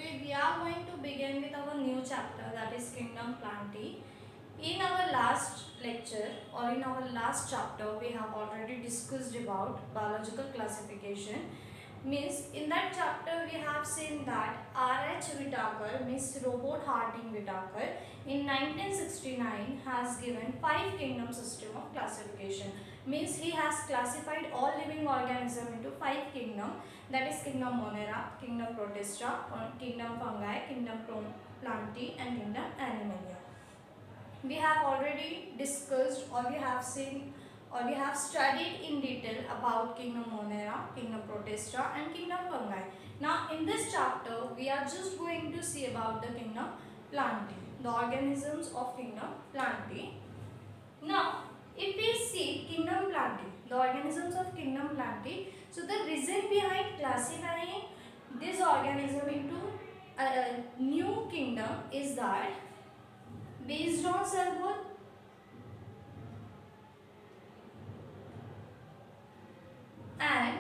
today we are going to begin with our new chapter, that is Kingdom Plantae. In our last lecture or in our last chapter we have already discussed about biological classification. Means in that chapter we have seen that R.H. Whitaker, Miss Robert Harding Whitaker in 1969 has given 5 kingdom system of classification. Means he has classified all living organisms into 5 kingdom, that is kingdom Monera, kingdom Protista, kingdom Fungi, kingdom Plantae and kingdom Animalia. We have already discussed or we have seen or we have studied in detail about kingdom Monera, kingdom Protista and kingdom Fungi. Now in this chapter we are just going to see about the kingdom Plantae, the organisms of kingdom Plantae. Now if we see kingdom Plantae, the organisms of kingdom Plantae, so the reason behind classifying this organism into a new kingdom is that based on cell wall and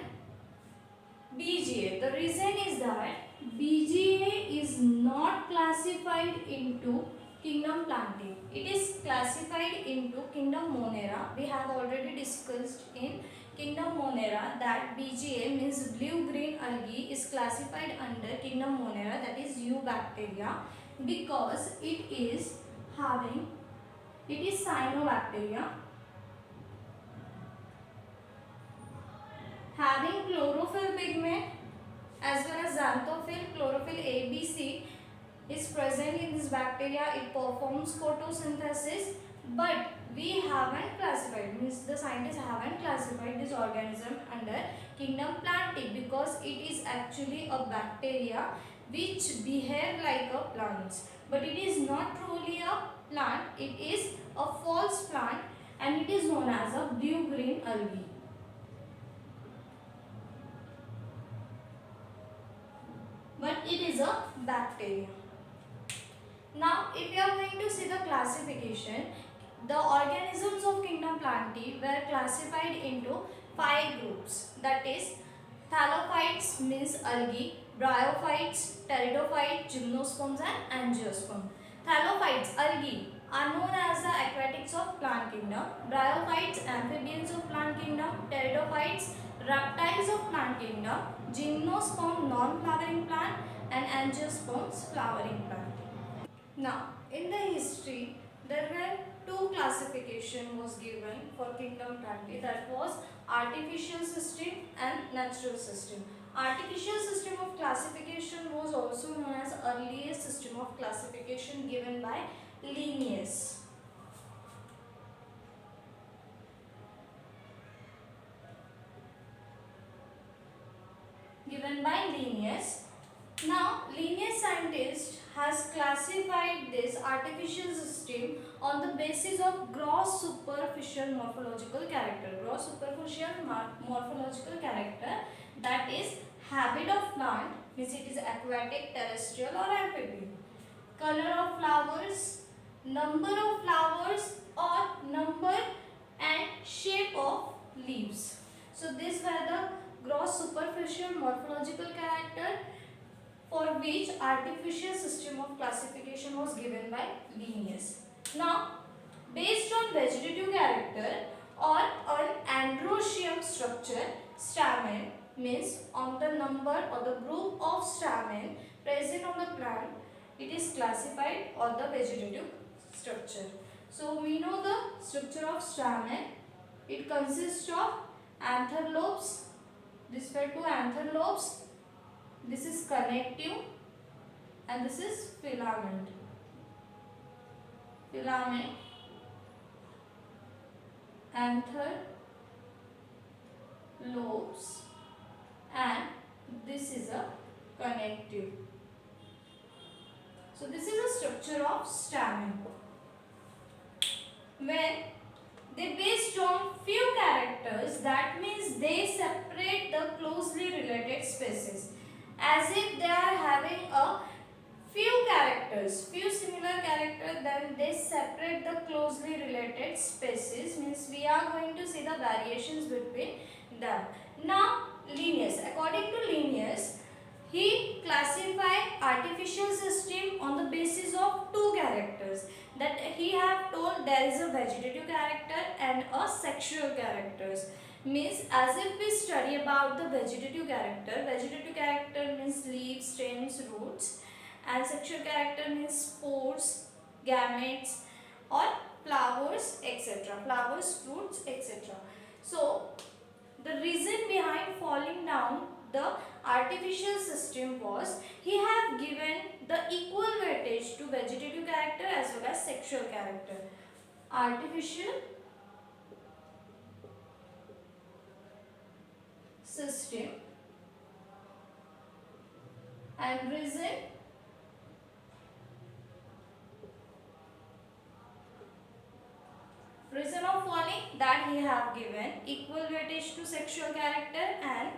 BGA. The reason is that BGA is not classified into kingdom Plantae. It is classified into kingdom Monera. We have already discussed in kingdom Monera that BGA means blue-green algae is classified under kingdom Monera, that is eubacteria, because it is cyanobacteria having chlorophyll pigment as well as xanthophyll. Chlorophyll A, B, C is present in this bacteria. It performs photosynthesis, but we haven't classified, means the scientists haven't classified this organism under kingdom Plantae because it is actually a bacteria which behave like a plant, but it is not truly a plant. It is a false plant and it is known as a blue-green algae. But it is a bacteria. Now if you are going to see the classification, the organisms of kingdom Plantae were classified into 5 groups, that is thallophytes means algae, bryophytes, pteridophytes, gymnosperms and angiosperms. Thallophytes, algae, are known as the aquatics of plant kingdom. Bryophytes, amphibians of plant kingdom. Pteridophytes, reptiles of plant kingdom. Gymnosperm, non-flowering plant, and angiosperms, flowering plant. Now in the history there were 2 classification was given for kingdom Plantae, that was artificial system and natural system. Artificial system of classification was also known as earliest system of classification given by Linnaeus. Now Linnaeus scientist has classified this artificial system on the basis of gross superficial morphological character. Gross superficial morphological character, that is habit of plant, means it is aquatic, terrestrial or amphibian. Color of flowers, number of flowers or number and shape of leaves. So these were the gross superficial morphological character for which artificial system of classification was given by Linnaeus. Now based on vegetative character or on androecium structure, stamen, means on the number or the group of stamen present on the plant, it is classified on the vegetative structure. So we know the structure of stamen. It consists of anther lobes. These were 2 anther lobes. This is connective and this is filament. Filament, anther, lobes, and this is a connective. So this is a structure of stamen. When they based on few characters, that means they separate the closely related species. As if they are having a few characters, few similar characters, then they separate the closely related species, means we are going to see the variations between them. Now Linnaeus, according to Linnaeus, he classified artificial that he have told there is a vegetative character and a sexual characters. Means as if we study about the vegetative character means leaves, stems, roots, and sexual character means spores, gametes, or flowers, etc. Flowers, fruits, etc. So the reason behind falling down the artificial system was he have given the equal weightage to vegetative character as well as sexual character. Artificial system, and reason of falling that he have given equal weightage to sexual character and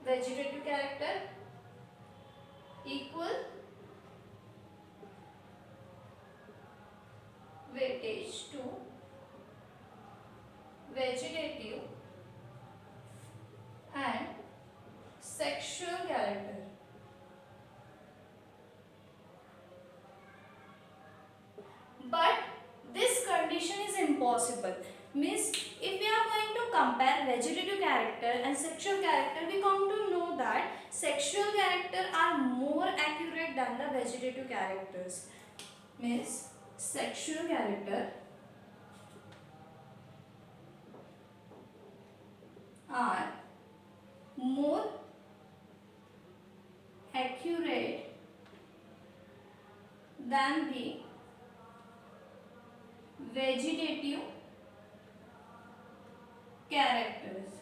vegetative character, equal weightage to vegetative and sexual character. But this condition is impossible. Means if we are going to compare vegetative character and sexual character, we come to know that sexual character are more accurate than the vegetative characters. Means sexual character are more accurate than the vegetative characters.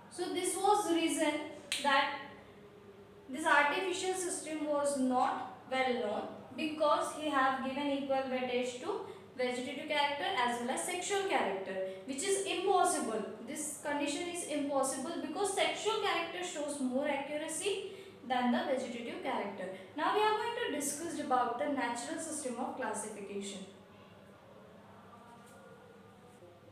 So this was the reason that this artificial system was not well known, because he have given equal weightage to vegetative character as well as sexual character, which is impossible. This condition is impossible because sexual character shows more accuracy than the vegetative character. Now we are going to discuss about the natural system of classification.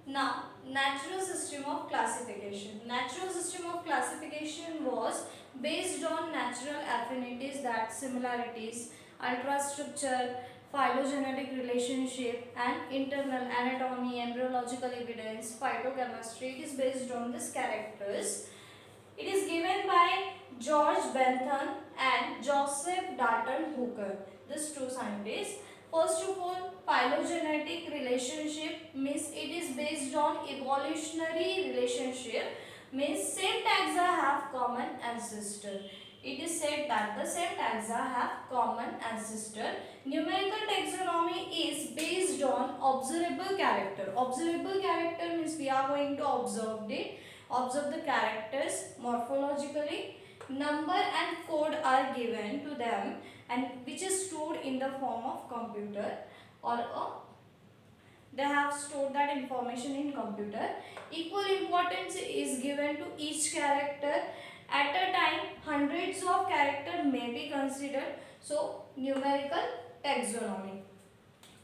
Now, natural system of classification. Natural system of classification was based on natural affinities, that similarities, ultrastructure, phylogenetic relationship, and internal anatomy, embryological evidence, phytochemistry. It is based on these characters. It is given by George Bentham and Joseph Dalton Hooker, these two scientists. First of all, phylogenetic relationship means it is based on evolutionary relationship, means same taxa have common ancestor. It is said that the same taxa have common ancestor. Numerical taxonomy is based on observable character. Observable character means we are going to observe the characters morphologically. Number and code are given to them, and which is stored in the form of computer, or they have stored that information in computer. Equal importance is given to each character. At a time, hundreds of characters may be considered. So numerical taxonomy.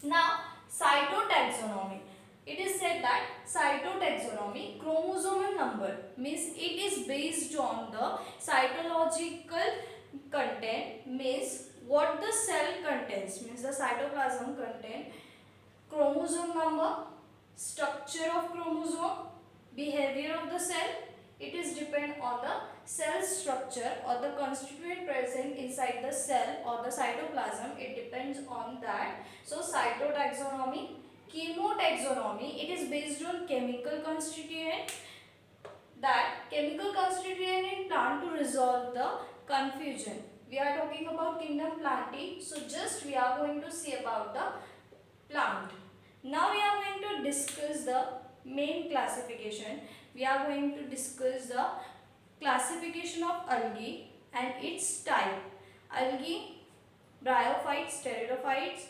Now cytotaxonomy. It is said that cytotaxonomy, chromosomal number, means it is based on the cytological content, means what the cell contains, means the cytoplasm contain chromosome number, structure of chromosome, behavior of the cell. It is depend on the cell structure or the constituent present inside the cell or the cytoplasm. It depends on that. So cytotaxonomy. Chemotaxonomy, it is based on chemical constituent, that chemical constituent in plant to resolve the confusion. We are talking about kingdom Plantae, so just we are going to see about the plant. Now we are going to discuss the main classification. We are going to discuss the classification of algae and its type. Algae, bryophytes, pteridophytes,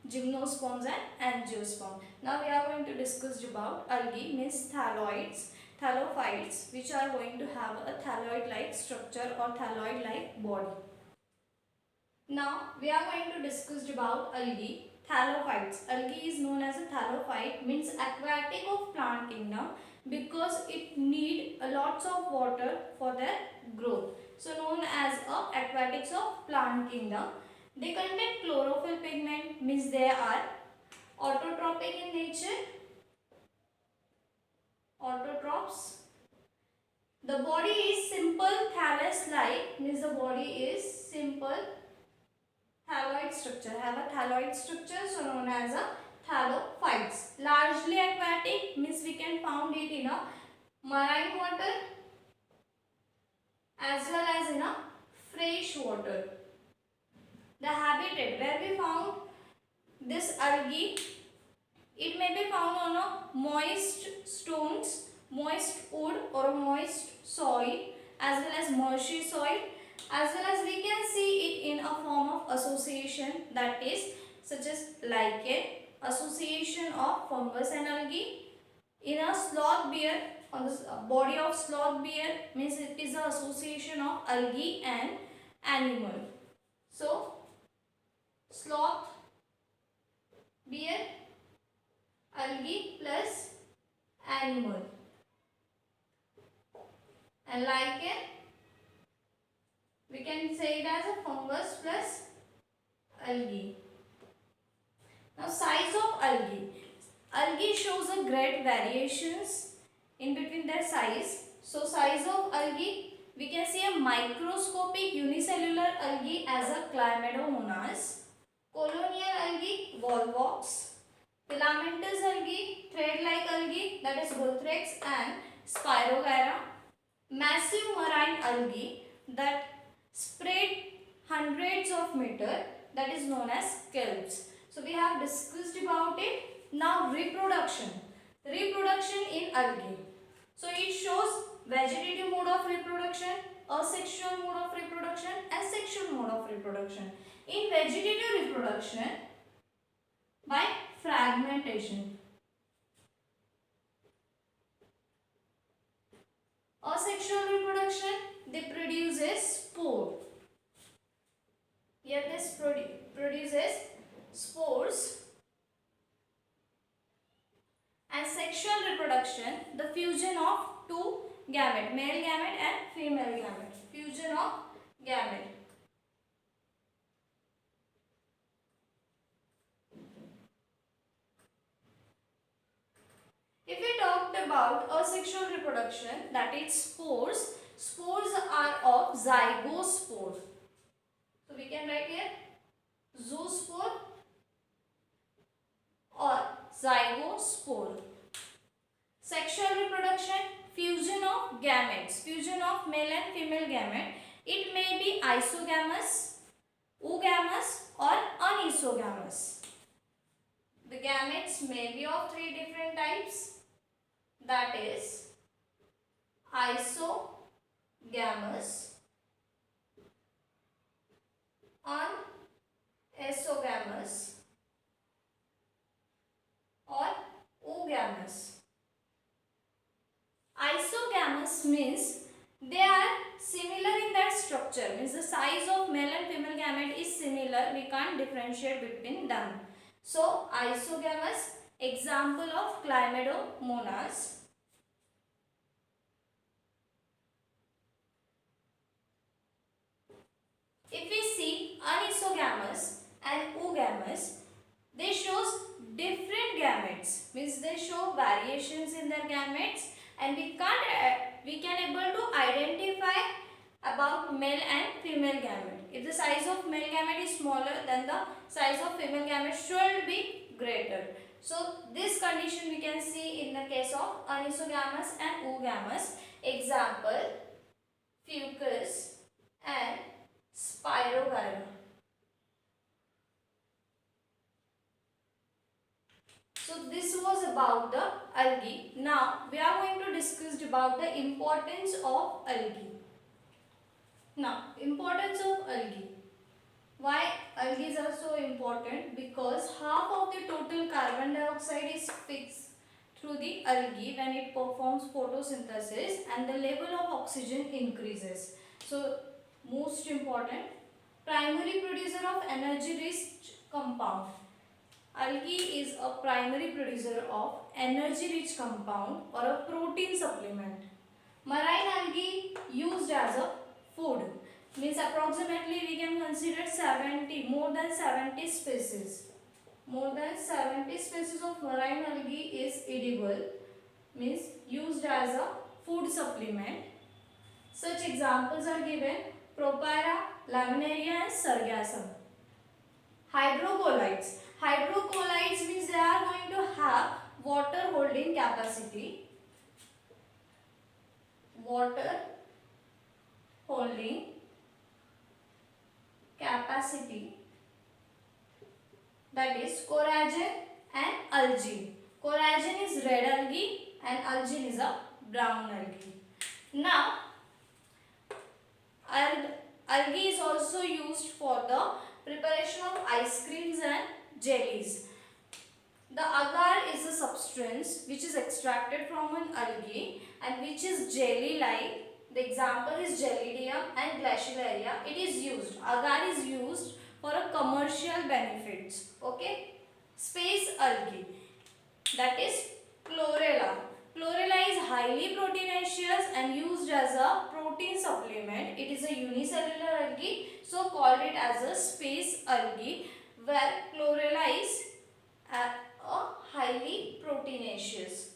gymnosperms and angiosperm. Now we are going to discuss about algae, means thalloids, thallophytes, which are going to have a thalloid-like structure or thalloid-like body. Now we are going to discuss about algae, thallophytes. Algae is known as a thallophyte, means aquatic of plant kingdom, because it need a lots of water for their growth. So known as aquatics of plant kingdom. They contain chlorophyll pigment, means they are Autotrophic in nature, autotrophs. The body is simple thallus-like, means the body is simple thalloid structure, have a thalloid structure, so known as a thallophytes. Largely aquatic, means we can found it in a marine water as well as in a fresh water. The habitat where we found this algae, it may be found on a moist stones, moist wood or a moist soil as well as marshy soil, as well as we can see it in a form of association, that is such as lichen, association of fungus and algae. In a sloth bear, on the body of sloth bear, means it is the association of algae and animal. So sloth bear, algae plus animal, and lichen we can say it as a fungus plus algae. Now size of algae. Algae shows a great variations in between their size. So size of algae, we can see a microscopic unicellular algae as a Chlamydomonas, colonial algae Volvox, filamentous algae, thread-like algae, that is Guthrex and Spirogyra, massive marine algae that spread hundreds of meters, that is known as kelps. So we have discussed about it. Now reproduction. Reproduction in algae. So it shows vegetative mode of reproduction, asexual mode of reproduction, asexual mode of reproduction. In vegetative reproduction, by fragmentation. Asexual reproduction, they produces spore. Here this produces spores. And sexual reproduction, the fusion of two gamete, male gamete and female gamete. Fusion of gamete. If we talked about asexual reproduction, that is spores. Spores are of zygospore. So we can write here zoospore or zygospore. Sexual reproduction, fusion of gametes, fusion of male and female gamete. It may be isogamous, oogamous or unisogamous. The gametes may be of three different types, that is isogamous, unesogamous or oogamous. Isogamous means they are similar in their structure, means the size of male and female gamete is similar, we can't differentiate between them. So isogamous, example of Chlamydomonas. If we see unisogamous and oogamous, they shows different gametes, means they show variations in their gametes, and we can able to identify about male and female gamete. If the size of male gamete is smaller, then the size of female gamete should be greater. So this condition we can see in the case of unisogamous and oogamous. Example, fucus and Spirogyra. So this was about the algae. Now we are going to discuss about the importance of algae. Now, importance of algae. Why algae are so important? Because half of the total carbon dioxide is fixed through the algae when it performs photosynthesis, and the level of oxygen increases. So most important, primary producer of energy rich compound. Algae is a primary producer of energy rich compound or a protein supplement. Marine algae used as a food, means approximately we can consider more than 70 species. more than 70 species of marine algae is edible, means used as a food supplement. Such examples are given: Propyra, Laminaria and Sargassum. Hydrocolloids. Hydrocolloids means they are going to have water holding capacity. Water holding capacity, that is coragen and algae. Coragen is red algae and algae is a brown algae. Now, algae is also used for the preparation of ice creams and jellies. The agar is a substance which is extracted from an algae and which is jelly-like. The example is Gelidium and Glaciolaria. It is used. Agar is used for a commercial benefits. Okay. Space algae, that is Chlorella. Chlorella is highly proteinaceous and used as a protein supplement. It is a unicellular algae, so called it as a space algae, where Chlorella is a highly proteinaceous.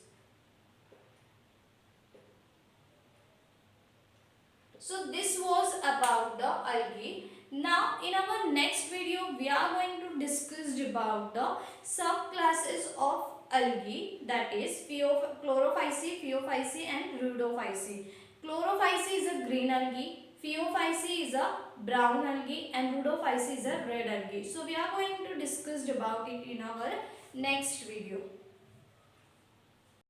So this was about the algae. Now in our next video we are going to discuss about the subclasses of algae, that is Chlorophyceae, Phaeophyceae and Rhodophyceae. Chlorophyceae is a green algae, Phaeophyceae is a brown algae and Rhodophyceae is a red algae. So we are going to discuss about it in our next video.